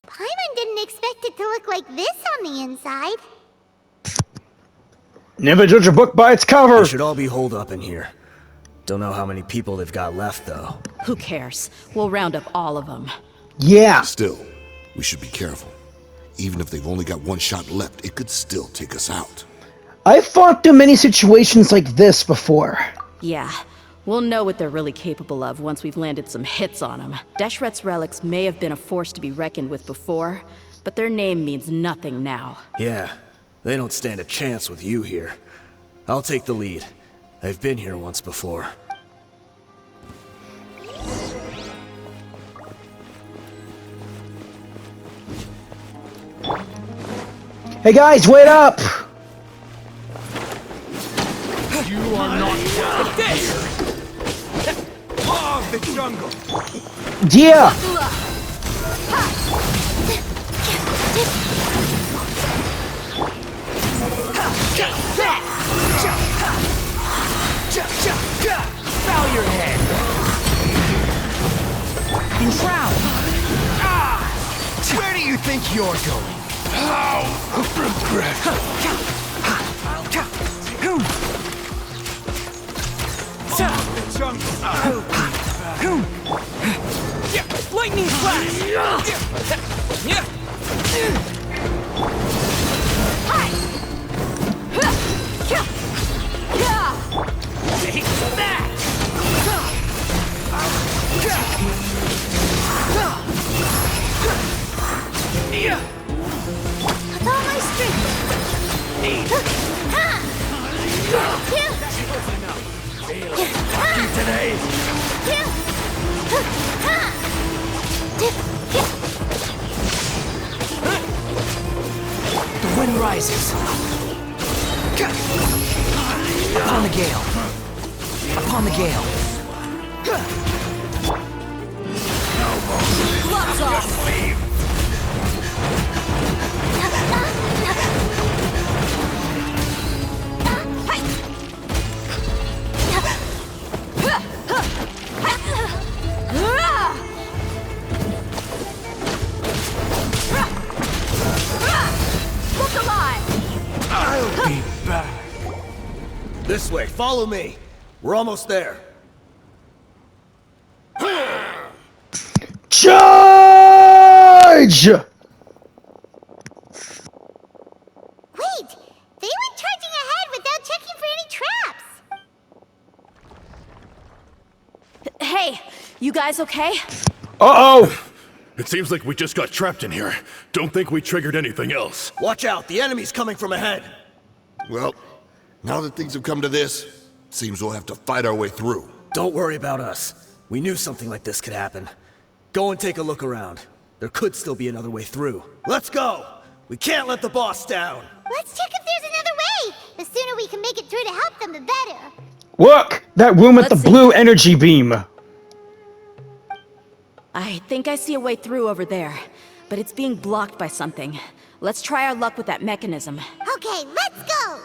Paimon didn't expect it to look like this on the inside. Never judge a book by its cover! They should all be holed up in here. Don't know how many people they've got left, though. Who cares? We'll round up all of them. Yeah. Still, we should be careful. Even if they've only got one shot left, it could still take us out. I've fought through many situations like this before. Yeah, we'll know what they're really capable of once we've landed some hits on them. Deshret's relics may have been a force to be reckoned with before, but their name means nothing now. Yeah, they don't stand a chance with you here. I'll take the lead. I've been here once before. Hey guys, wait up! You are not welcome here. Of the jungle. Dehya! Bow your head. Enshroud. Where do you think you're going? How regret. The jungle. Lightning flash. Take that. With all my The wind rises. Upon the gale. Upon the gale. Gloves off! Look alive! I'll be back. This way, follow me. We're almost there. Charge! Wait! They went charging ahead without checking for any traps! Hey, you guys okay? Uh-oh! It seems like we just got trapped in here. Don't think we triggered anything else. Watch out, the enemy's coming from ahead. Well, now that things have come to this, seems we'll have to fight our way through. Don't worry about us. We knew something like this could happen. Go and take a look around. There could still be another way through. Let's go! We can't let the boss down! Let's check if there's another way! The sooner we can make it through to help them, the better. Look! That room with Let's the see. blue energy beam. I think I see a way through over there, but it's being blocked by something. Let's try our luck with that mechanism. Okay, let's go!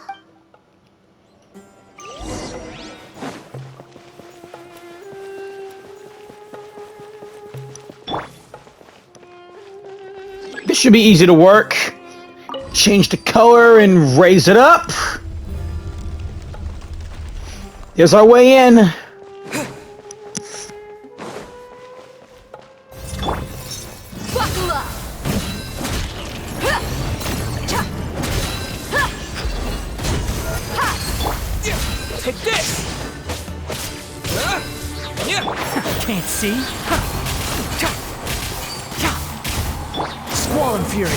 This should be easy to work. Change the color and raise it up. Here's our way in. Buckle up! Take this! Can't see? Squall and Fury!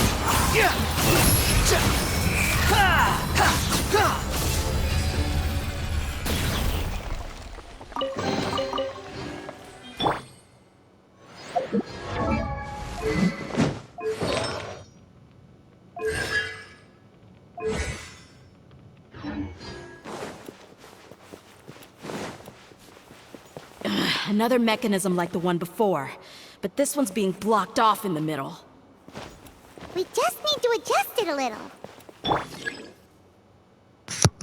Another mechanism like the one before, but this one's being blocked off in the middle. We just need to adjust it a little.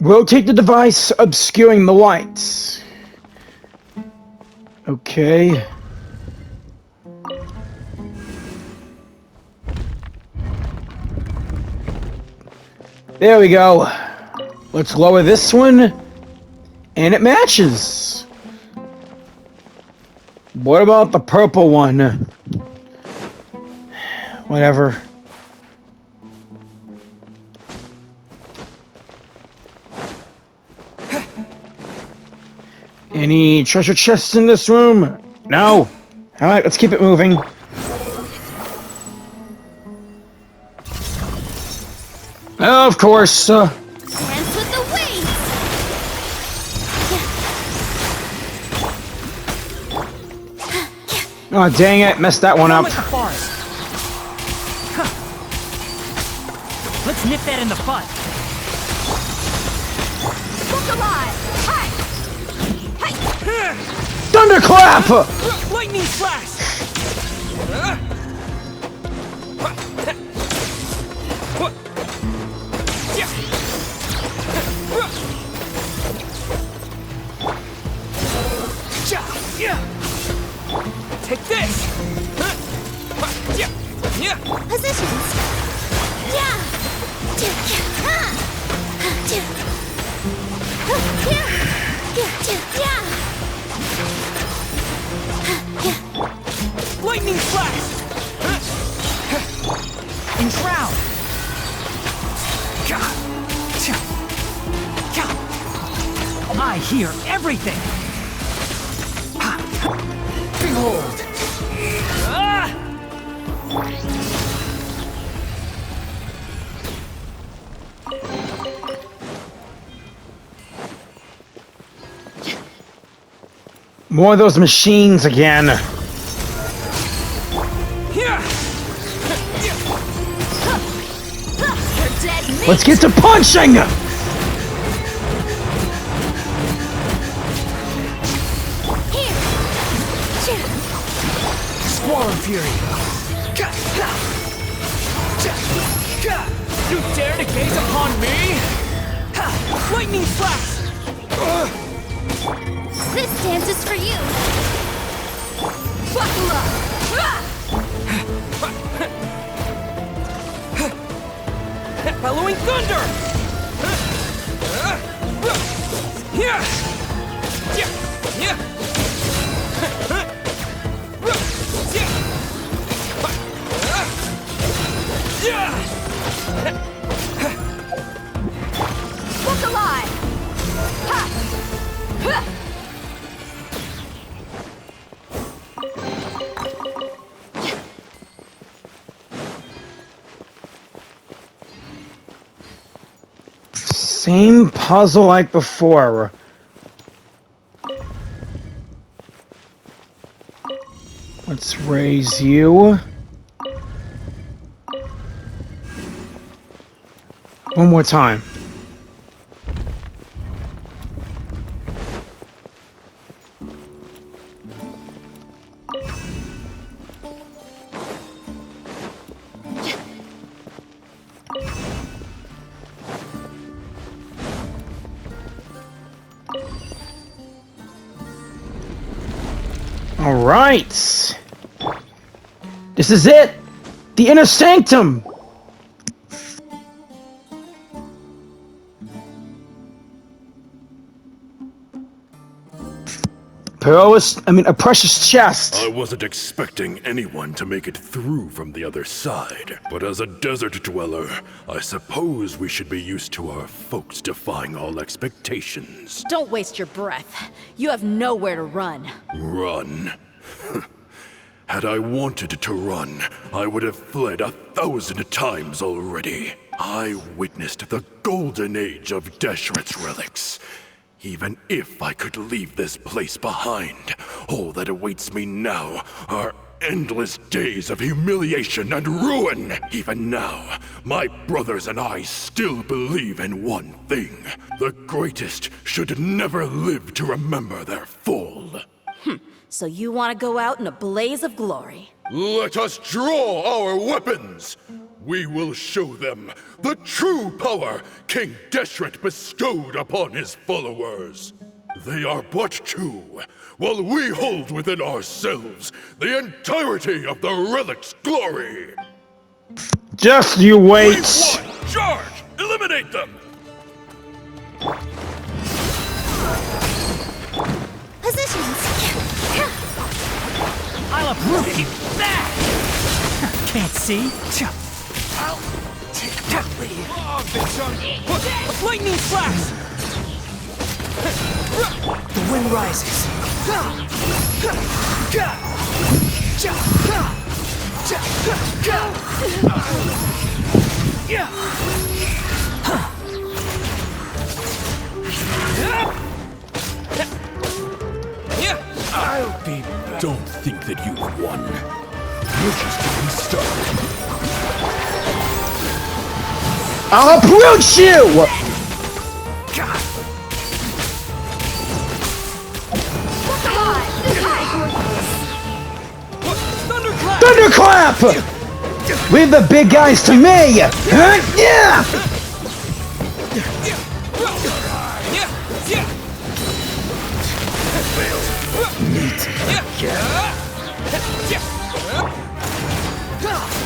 Rotate the device, obscuring the lights. Okay. There we go. Let's lower this one. And it matches. What about the purple one? Whatever. Any treasure chests in this room? No. Alright, let's keep it moving. Of course. Dance with the waves! Oh, dang it. Messed that one up. With the forest. Huh. Let's nip that in the bud. Look alive! Hi! Thunderclap! Lightning flash! Take this! Positions! Yeah! Lightning flash! Enshroud! I hear everything! Behold! More of those machines again. Let's get to punching! Squall Fury! You dare to gaze upon me? Lightning flash! This dance is for you! Buckle up! Bellowing thunder! Look alive! Ha! Same puzzle like before. Let's raise you. One more time. All right. This is it. The inner sanctum. A precious chest. I wasn't expecting anyone to make it through from the other side. But as a desert dweller, I suppose we should be used to our folks defying all expectations. Don't waste your breath. You have nowhere to run. Run? Had I wanted to run, I would have fled 1,000 times already. I witnessed the golden age of Deshret's relics. Even if I could leave this place behind, all that awaits me now are endless days of humiliation and ruin. Even now, my brothers and I still believe in one thing. The greatest should never live to remember their fall. So you want to go out in a blaze of glory. Let us draw our weapons! We will show them the true power King Deshret bestowed upon his followers. They are but two, while we hold within ourselves the entirety of the relic's glory. Just you wait. Wave one, charge! Eliminate Annihilate them! Positions. I'll uproot you! Can't see? I'll take that lead. Lightning flash! The wind rises. Don't think that you've won. You're just getting started. I'll uproot you! Thunderclap! Thunderclap! Leave the big guys to me! Huh? Yeah!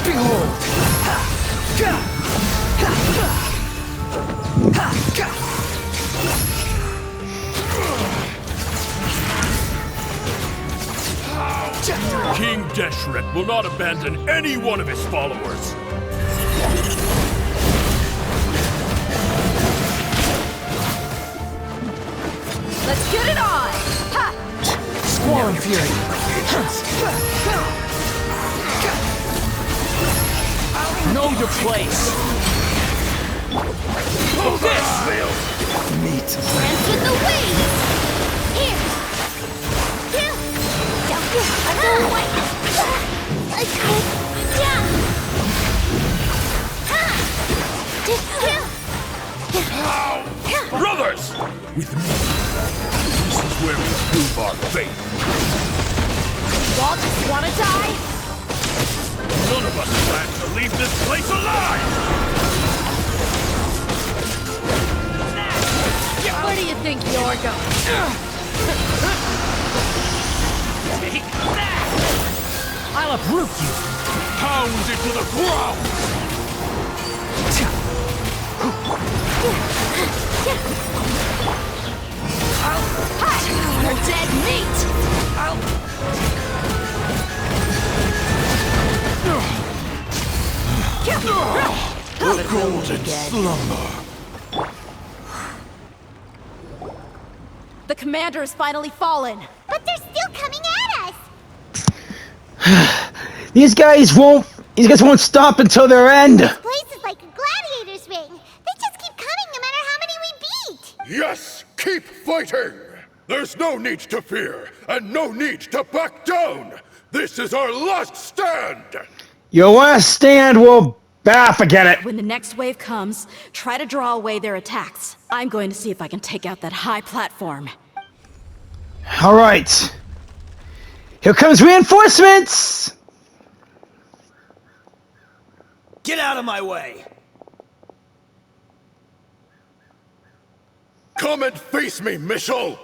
Behold! King Deshret will not abandon any one of his followers. Let's get it on! Ha! Squall and Fury. Know your place. This! Meet. Dance with the waves. Here. Here. Down here. Under way. Down. Brothers! With me, this is where we prove our faith. Y'all just wanna die? None of us plan to leave this place alive! Where do you think you're going? Take that! I'll uproot you. Pound into the ground! You're dead meat! The golden slumber. The commander has finally fallen. But they're still coming at us. These guys won't stop until their end! This place is like a gladiator's ring. They just keep coming no matter how many we beat. Yes, keep fighting! There's no need to fear, and no need to back down! This is our last stand! Your last stand will... forget it. When the next wave comes, try to draw away their attacks. I'm going to see if I can take out that high platform. Alright. Here comes reinforcements! Get out of my way! Come and face me, Michel!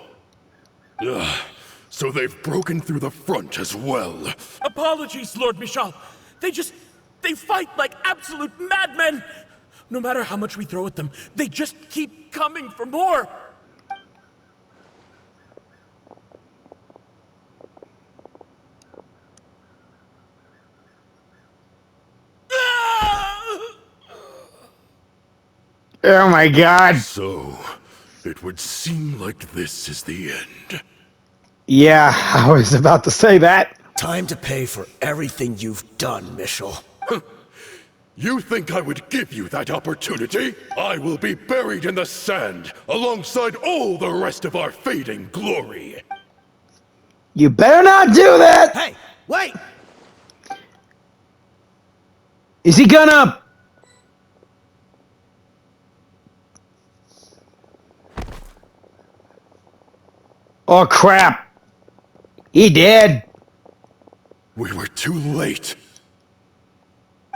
Ugh, so they've broken through the front as well. Apologies, Lord Michal. They fight like absolute madmen! No matter how much we throw at them, they just keep coming for more! Oh my god. So, it would seem like this is the end. Yeah, I was about to say that. Time to pay for everything you've done, Michel. You think I would give you that opportunity? I will be buried in the sand, alongside all the rest of our fading glory. You better not do that! Hey, wait! Is he gonna... Oh crap. He did. We were too late.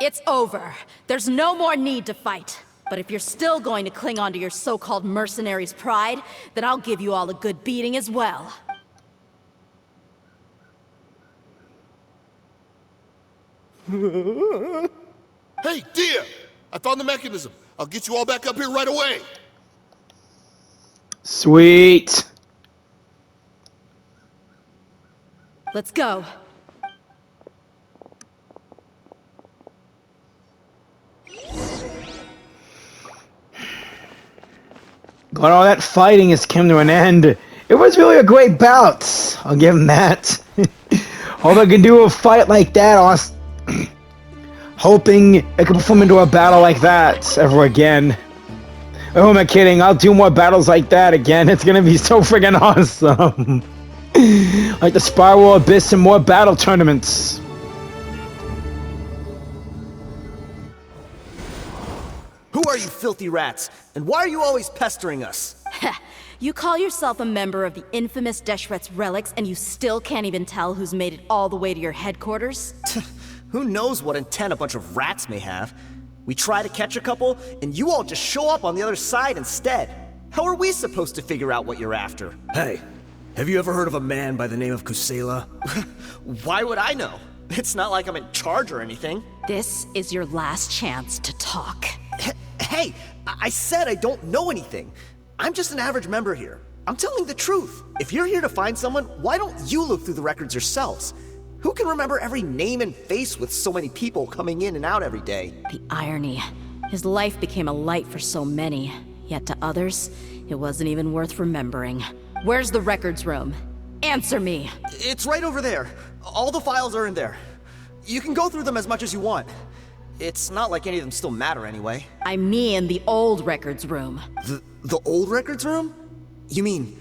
It's over. There's no more need to fight. But if you're still going to cling on to your so-called mercenary's pride, then I'll give you all a good beating as well. Hey, Dehya! I found the mechanism. I'll get you all back up here right away. Sweet. Let's go. Glad all that fighting has come to an end. It was really a great bout. I'll give him that. All they can do a fight like that, hoping it can perform into a battle like that ever again. Oh, who am I kidding? I'll do more battles like that again. It's gonna be so friggin' awesome. Like the Spiral Abyss and more battle tournaments. Who are you filthy rats? And why are you always pestering us? You call yourself a member of the infamous Deshret's relics, and you still can't even tell who's made it all the way to your headquarters? Who knows what intent a bunch of rats may have? We try to catch a couple, and you all just show up on the other side instead. How are we supposed to figure out what you're after? Hey, have you ever heard of a man by the name of Kusela? Why would I know? It's not like I'm in charge or anything. This is your last chance to talk. Hey, I said I don't know anything. I'm just an average member here. I'm telling the truth. If you're here to find someone, why don't you look through the records yourselves? Who can remember every name and face with so many people coming in and out every day? The irony. His life became a light for so many, yet to others, it wasn't even worth remembering. Where's the records room? Answer me! It's right over there. All the files are in there. You can go through them as much as you want. It's not like any of them still matter anyway. I mean the old records room. The old records room? You mean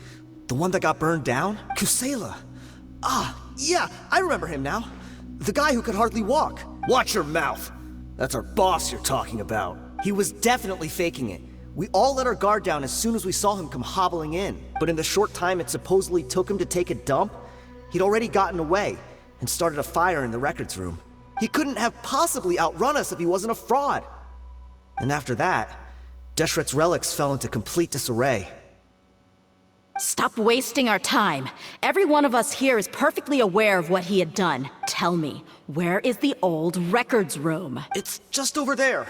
the one that got burned down? Kusela. Ah, yeah, I remember him now. The guy who could hardly walk. Watch your mouth. That's our boss you're talking about. He was definitely faking it. We all let our guard down as soon as we saw him come hobbling in. But in the short time it supposedly took him to take a dump, he'd already gotten away and started a fire in the records room. He couldn't have possibly outrun us if he wasn't a fraud. And after that, Deshret's relics fell into complete disarray. Stop wasting our time. Every one of us here is perfectly aware of what he had done. Tell me, where is the old records room? It's just over there.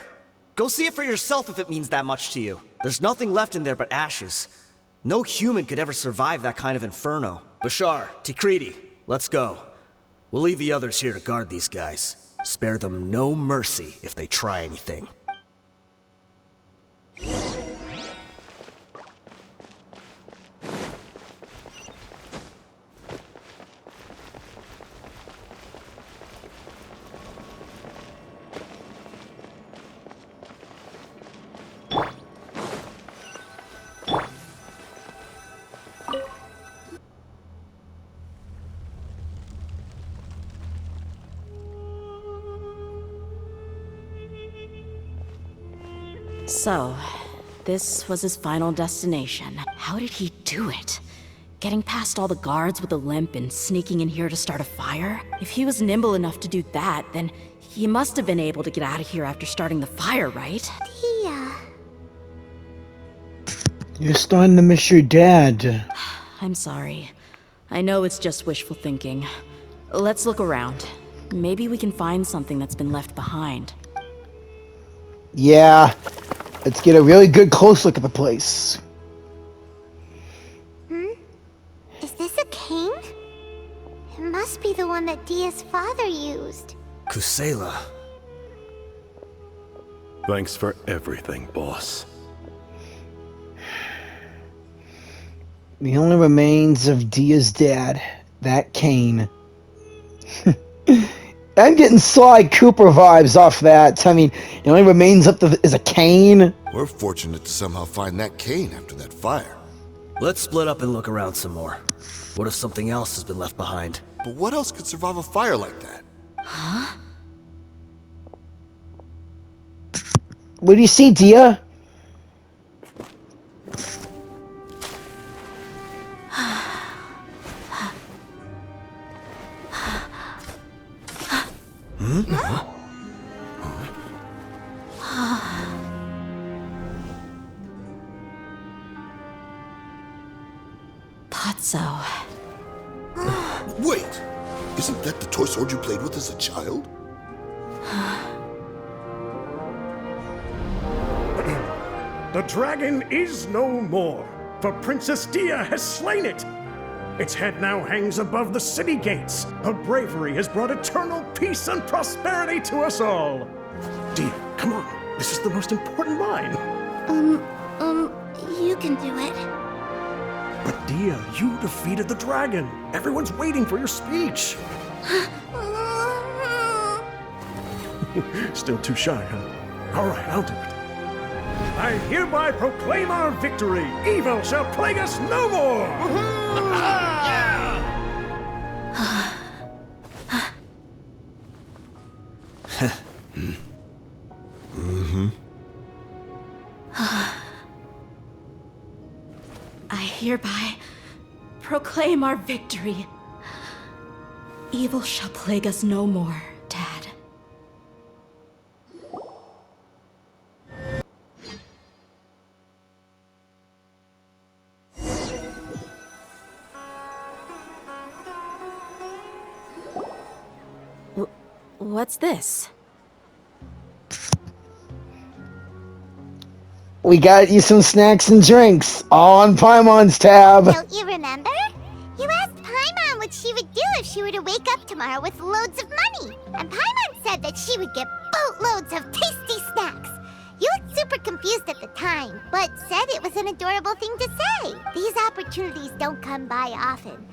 Go see it for yourself if it means that much to you. There's nothing left in there but ashes. No human could ever survive that kind of inferno. Bashar, Tikriti, let's go. We'll leave the others here to guard these guys. Spare them no mercy if they try anything. So, this was his final destination. How did he do it? Getting past all the guards with a limp and sneaking in here to start a fire? If he was nimble enough to do that, then he must have been able to get out of here after starting the fire, right? Dehya. You're starting to miss your dad. I'm sorry. I know it's just wishful thinking. Let's look around. Maybe we can find something that's been left behind. Yeah. Let's get a really good close look at the place. Is this a cane? It must be the one that Dehya's father used. Kusela. Thanks for everything, boss. The only remains of Dehya's dad, that cane. I'm getting Sly Cooper vibes off that. I mean, the only remains up is a cane. We're fortunate to somehow find that cane after that fire. Let's split up and look around some more. What if something else has been left behind? But what else could survive a fire like that? What do you see, Dehya? Thought so. Wait! Isn't that the toy sword you played with as a child? The dragon is no more, for Princess Dehya has slain it. Its head now hangs above the city gates. Her bravery has brought eternal peace and prosperity to us all. Dehya, come on. This is the most important line. You can do it. But Dehya, you defeated the dragon. Everyone's waiting for your speech. Still too shy, huh? All right, I'll do it. I hereby proclaim our victory. Evil shall plague us no more. I hereby proclaim our victory. Evil shall plague us no more, Dad. What's this? We got you some snacks and drinks, all on Paimon's tab. Don't you remember? You asked Paimon what she would do if she were to wake up tomorrow with loads of money. And Paimon said that she would get boatloads of tasty snacks. You looked super confused at the time, but said it was an adorable thing to say. These opportunities don't come by often.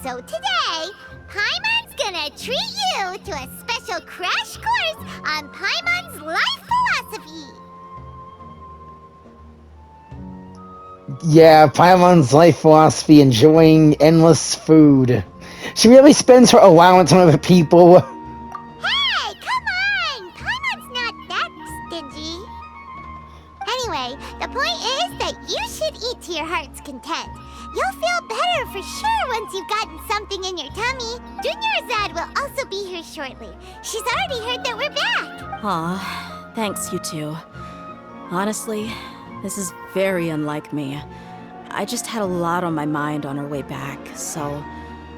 So today, Paimon's gonna treat you to a special crash course on Paimon's life philosophy. Yeah, Paimon's life philosophy, enjoying endless food. She really spends her allowance on other people. Hey, come on! Paimon's not that stingy. Anyway, the point is that you should eat to your heart's content. You'll feel better for sure once you've gotten something in your tummy. Dunyarzad will also be here shortly. She's already heard that we're back. Aw, thanks, you two. Honestly, this is very unlike me. I just had a lot on my mind on our way back, so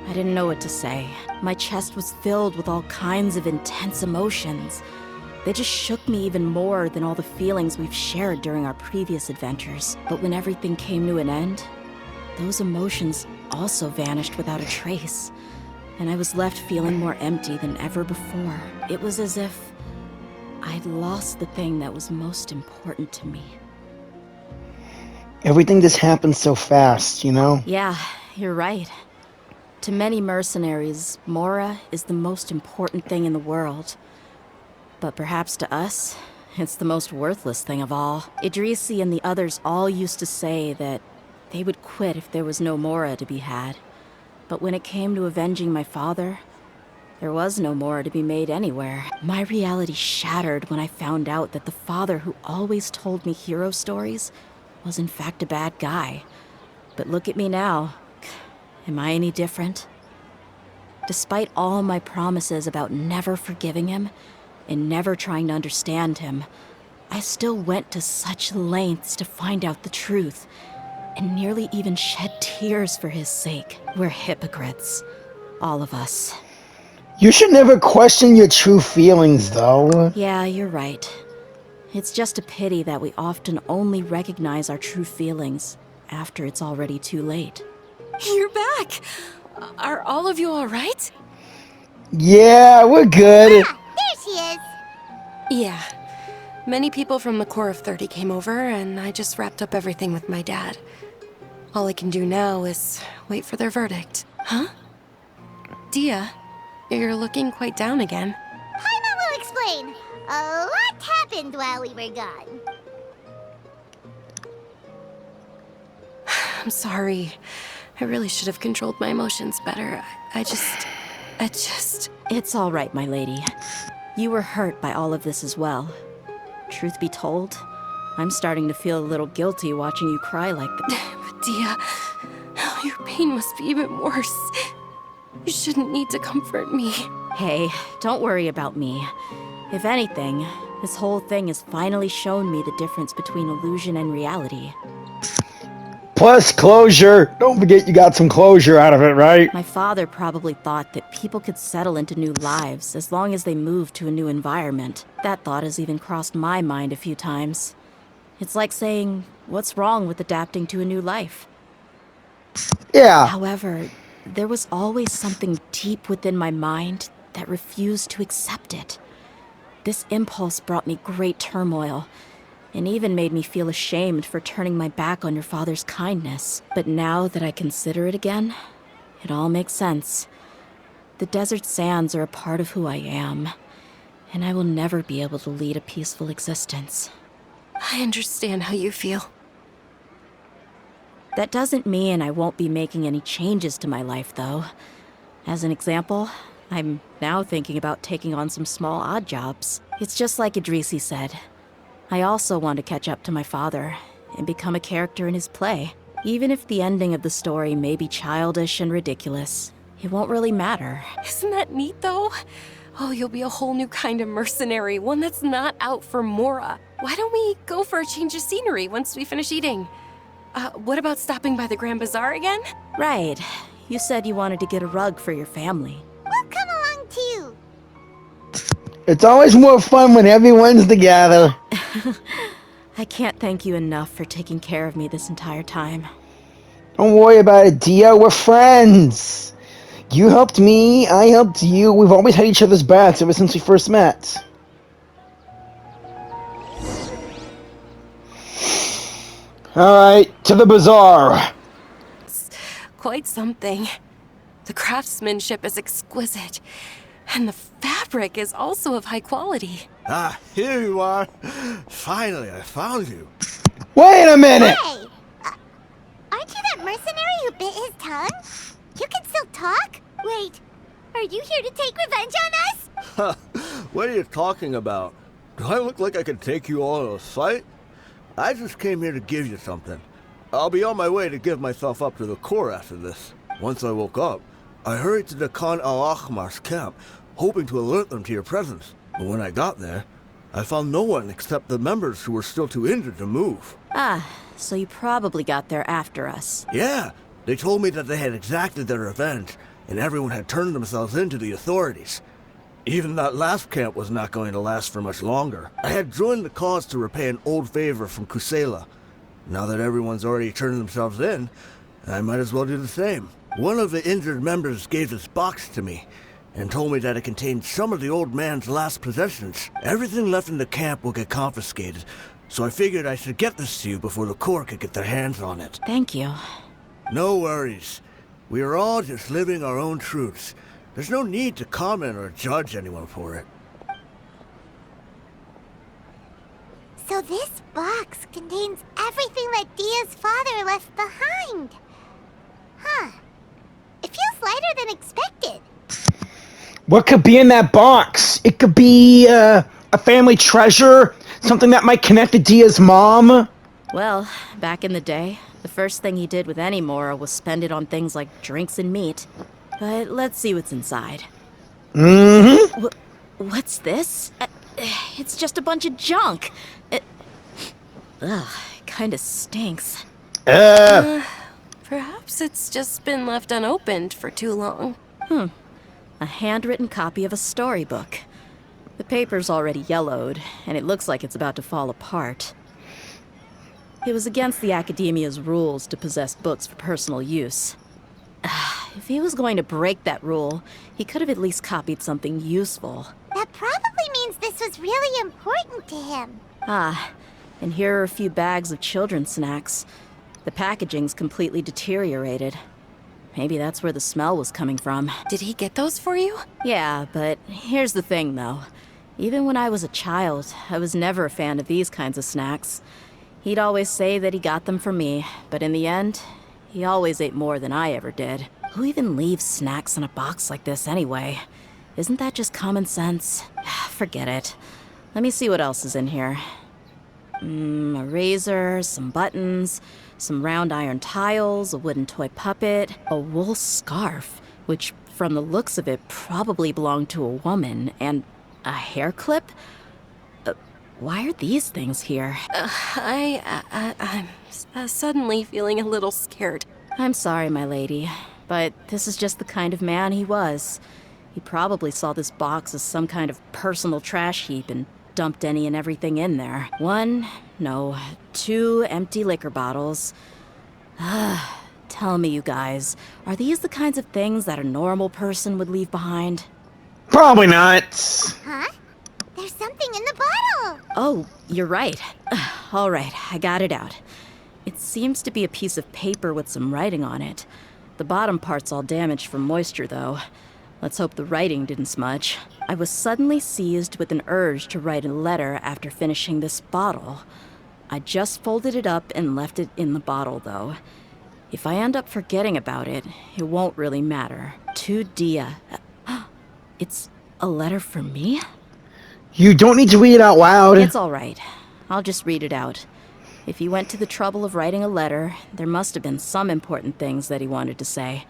I didn't know what to say. My chest was filled with all kinds of intense emotions. They just shook me even more than all the feelings we've shared during our previous adventures. But when everything came to an end, those emotions also vanished without a trace, and I was left feeling more empty than ever before. It was as if I'd lost the thing that was most important to me. Everything just happened so fast, you know? Yeah, you're right. To many mercenaries, Mora is the most important thing in the world. But perhaps to us, it's the most worthless thing of all. Idrisi and the others all used to say that they would quit if there was no Mora to be had. But when it came to avenging my father, there was no Mora to be made anywhere. My reality shattered when I found out that the father who always told me hero stories was in fact a bad guy. But look at me now. Am I any different? Despite all my promises about never forgiving him and never trying to understand him, I still went to such lengths to find out the truth, and nearly even shed tears for his sake. We're hypocrites. All of us. You should never question your true feelings, though. Yeah, you're right. It's just a pity that we often only recognize our true feelings after it's already too late. You're back! Are all of you alright? Yeah, we're good. Ah, there she is. Yeah. Many people from the Corps of 30 came over, and I just wrapped up everything with my dad. All I can do now is wait for their verdict. Huh? Dehya, you're looking quite down again. Paimon will explain. A lot happened while we were gone. I'm sorry. I really should have controlled my emotions better. I just... It's all right, my lady. You were hurt by all of this as well. Truth be told, I'm starting to feel a little guilty watching you cry like that. Dehya, your pain must be even worse. You shouldn't need to comfort me. Hey, don't worry about me. If anything, this whole thing has finally shown me the difference between illusion and reality. Plus closure. Don't forget you got some closure out of it, right? My father probably thought that people could settle into new lives as long as they moved to a new environment. That thought has even crossed my mind a few times. It's like saying, what's wrong with adapting to a new life? Yeah. However, there was always something deep within my mind that refused to accept it. This impulse brought me great turmoil, and even made me feel ashamed for turning my back on your father's kindness. But now that I consider it again, it all makes sense. The desert sands are a part of who I am, and I will never be able to lead a peaceful existence. I understand how you feel. That doesn't mean I won't be making any changes to my life, though. As an example, I'm now thinking about taking on some small odd jobs. It's just like Idrisi said. I also want to catch up to my father and become a character in his play. Even if the ending of the story may be childish and ridiculous, it won't really matter. Isn't that neat, though? Oh, you'll be a whole new kind of mercenary, one that's not out for Mora. Why don't we go for a change of scenery once we finish eating? What about stopping by the Grand Bazaar again? Right. You said you wanted to get a rug for your family. We'll come along too. It's always more fun when everyone's together. I can't thank you enough for taking care of me this entire time. Don't worry about it, Dehya. We're friends. You helped me, I helped you. We've always had each other's backs ever since we first met. Alright, to the bazaar. It's quite something. The craftsmanship is exquisite, and the fabric is also of high quality. Ah, here you are. Finally, I found you. Wait a minute! Hey! Aren't you that mercenary who bit his tongue? You can still talk? Wait, are you here to take revenge on us? What are you talking about? Do I look like I could take you all in a fight? I just came here to give you something. I'll be on my way to give myself up to the Corps after this. Once I woke up, I hurried to the Khan al-Ahmar's camp, hoping to alert them to your presence. But when I got there, I found no one except the members who were still too injured to move. Ah, so you probably got there after us. Yeah, they told me that they had exacted their revenge, and everyone had turned themselves in to the authorities. Even that last camp was not going to last for much longer. I had joined the cause to repay an old favor from Kusela. Now that everyone's already turned themselves in, I might as well do the same. One of the injured members gave this box to me, and told me that it contained some of the old man's last possessions. Everything left in the camp will get confiscated, so I figured I should get this to you before the Corps could get their hands on it. Thank you. No worries. We are all just living our own truths. There's no need to comment or judge anyone for it. So this box contains everything that Dehya's father left behind. Huh. It feels lighter than expected. What could be in that box? It could be, a family treasure? Something that might connect to Dehya's mom? Well, back in the day, the first thing he did with any Mora was spend it on things like drinks and meat. But let's see what's inside. Mm-hmm. What's this? It's just a bunch of junk. Ugh, it kinda stinks. Perhaps it's just been left unopened for too long. A handwritten copy of a storybook. The paper's already yellowed, and it looks like it's about to fall apart. It was against the Academia's rules to possess books for personal use. If he was going to break that rule, he could have at least copied something useful. That probably means this was really important to him. Ah, and here are a few bags of children's snacks. The packaging's completely deteriorated. Maybe that's where the smell was coming from. Did he get those for you? Yeah, but here's the thing, though. Even when I was a child, I was never a fan of these kinds of snacks. He'd always say that he got them for me, but in the end, he always ate more than I ever did. Who even leaves snacks in a box like this anyway? Isn't that just common sense? Forget it. Let me see what else is in here. A razor, some buttons, some round iron tiles, a wooden toy puppet, a wool scarf, which from the looks of it probably belonged to a woman, and a hair clip? Why are these things here? I'm suddenly feeling a little scared. I'm sorry, my lady, but this is just the kind of man he was. He probably saw this box as some kind of personal trash heap and dumped any and everything in there. 1, no, 2 empty liquor bottles. Tell me, you guys, are these the kinds of things that a normal person would leave behind? Probably not. Huh? There's something in the bottle! Oh, you're right. All right, I got it out. It seems to be a piece of paper with some writing on it. The bottom part's all damaged from moisture, though. Let's hope the writing didn't smudge. I was suddenly seized with an urge to write a letter after finishing this bottle. I just folded it up and left it in the bottle, though. If I end up forgetting about it, it won't really matter. To Dehya. It's a letter for me? You don't need to read it out loud. It's all right. I'll just read it out. If he went to the trouble of writing a letter, there must have been some important things that he wanted to say.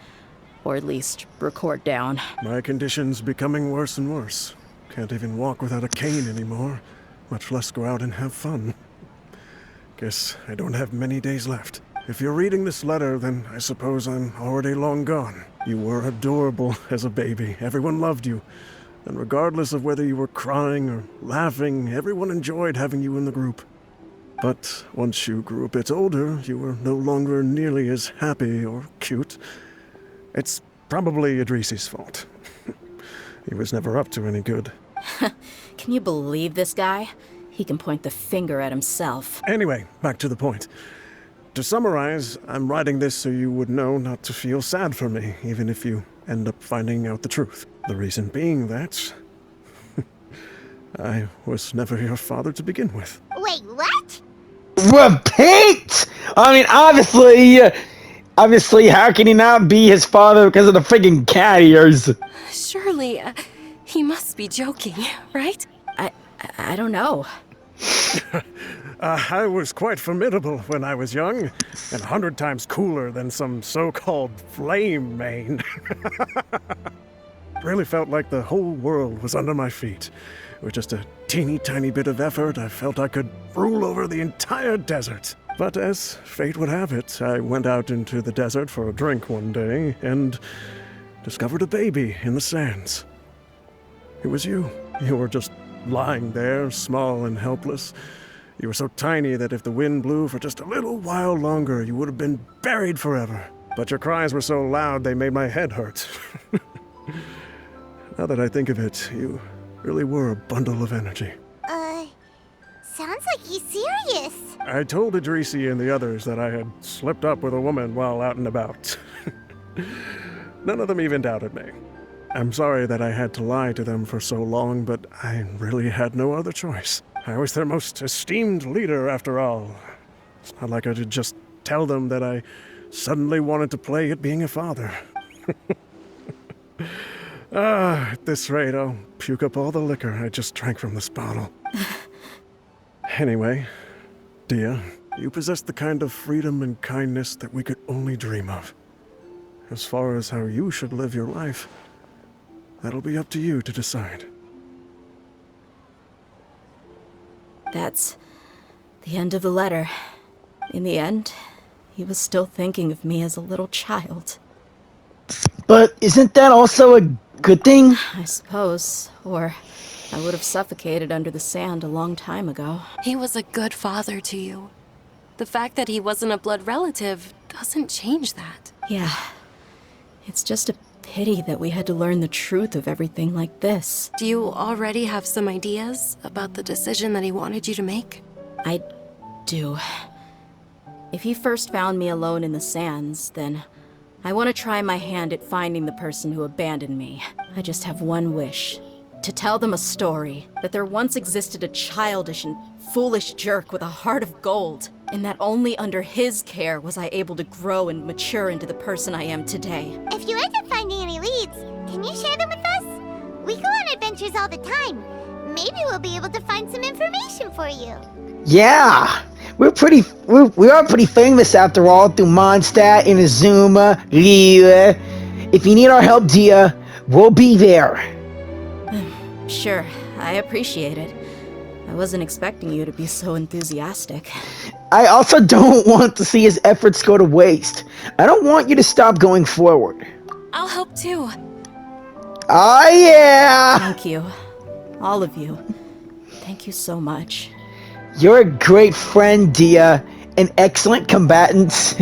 Or at least record down. My condition's becoming worse and worse. Can't even walk without a cane anymore, much less go out and have fun. Guess I don't have many days left. If you're reading this letter, then I suppose I'm already long gone. You were adorable as a baby. Everyone loved you. And regardless of whether you were crying or laughing, everyone enjoyed having you in the group. But once you grew a bit older, you were no longer nearly as happy or cute. It's probably Idrisi's fault. He was never up to any good. Can you believe this guy? He can point the finger at himself. Anyway, back to the point. To summarize, I'm writing this so you would know not to feel sad for me, even if you end up finding out the truth. The reason being that I was never your father to begin with. Wait, what? Repeat! I mean, obviously, how can he not be his father because of the friggin' cat ears? Surely, he must be joking, right? I don't know. I was quite formidable when I was young, and 100 times cooler than some so-called flame main. Really felt like the whole world was under my feet. With just a teeny tiny bit of effort, I felt I could rule over the entire desert. But as fate would have it, I went out into the desert for a drink one day and discovered a baby in the sands. It was you. You were just lying there, small and helpless. You were so tiny that if the wind blew for just a little while longer, you would have been buried forever. But your cries were so loud they made my head hurt. Now that I think of it, you really were a bundle of energy. Sounds like he's serious. I told Idrisi and the others that I had slipped up with a woman while out and about. None of them even doubted me. I'm sorry that I had to lie to them for so long, but I really had no other choice. I was their most esteemed leader, after all. It's not like I could just tell them that I suddenly wanted to play at being a father. At this rate, I'll puke up all the liquor I just drank from this bottle. Anyway, Dehya, you possess the kind of freedom and kindness that we could only dream of. As far as how you should live your life, that'll be up to you to decide. That's the end of the letter. In the end, he was still thinking of me as a little child. But isn't that also a good thing? I suppose. Or I would have suffocated under the sand a long time ago. He was a good father to you. The fact that he wasn't a blood relative doesn't change that. Yeah. It's just a pity that we had to learn the truth of everything like this. Do you already have some ideas about the decision that he wanted you to make? I do. If he first found me alone in the sands, then I want to try my hand at finding the person who abandoned me. I just have one wish. To tell them a story, that there once existed a childish and foolish jerk with a heart of gold, and that only under his care was I able to grow and mature into the person I am today. If you end up finding any leads, can you share them with us? We go on adventures all the time. Maybe we'll be able to find some information for you. Yeah, we are pretty famous after all through Mondstadt, Inazuma, Liyue. If you need our help, Dehya, we'll be there. Sure, I appreciate it. I wasn't expecting you to be so enthusiastic. I also don't want to see his efforts go to waste. I don't want you to stop going forward. I'll help too. Oh yeah! Thank you. All of you. Thank you so much. You're a great friend, Dehya. An excellent combatant.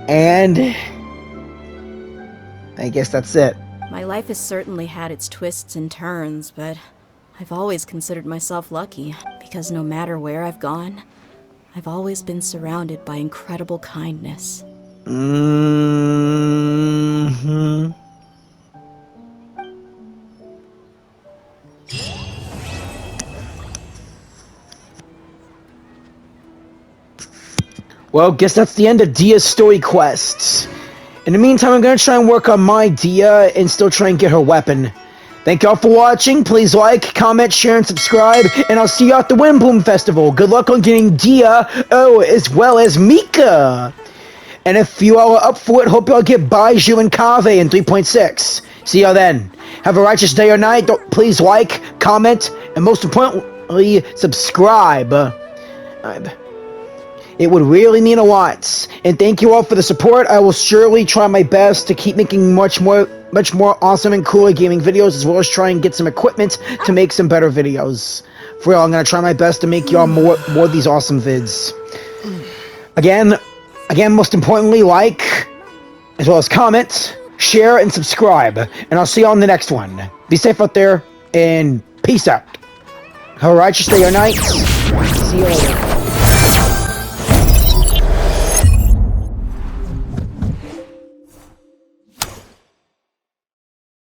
And I guess that's it. My life has certainly had its twists and turns, but I've always considered myself lucky, because no matter where I've gone, I've always been surrounded by incredible kindness. Mm-hmm. Well, guess that's the end of Dehya's story quests. In the meantime, I'm gonna try and work on my Dehya and still try and get her weapon. Thank y'all for watching. Please like, comment, share, and subscribe. And I'll see you at the Windbloom Festival. Good luck on getting Dehya, as well as Mika. And if you all are up for it, hope y'all get Baiju and Kaveh in 3.6. See y'all then. Have a righteous day or night. Please like, comment, and most importantly, subscribe. It would really mean a lot. And thank you all for the support. I will surely try my best to keep making much more awesome and cooler gaming videos, as well as try and get some equipment to make some better videos. For real, I'm gonna try my best to make y'all more of these awesome vids. Again, most importantly, like, as well as comment, share, and subscribe. And I'll see y'all in the next one. Be safe out there, and peace out. Have a righteous day or night. See you later.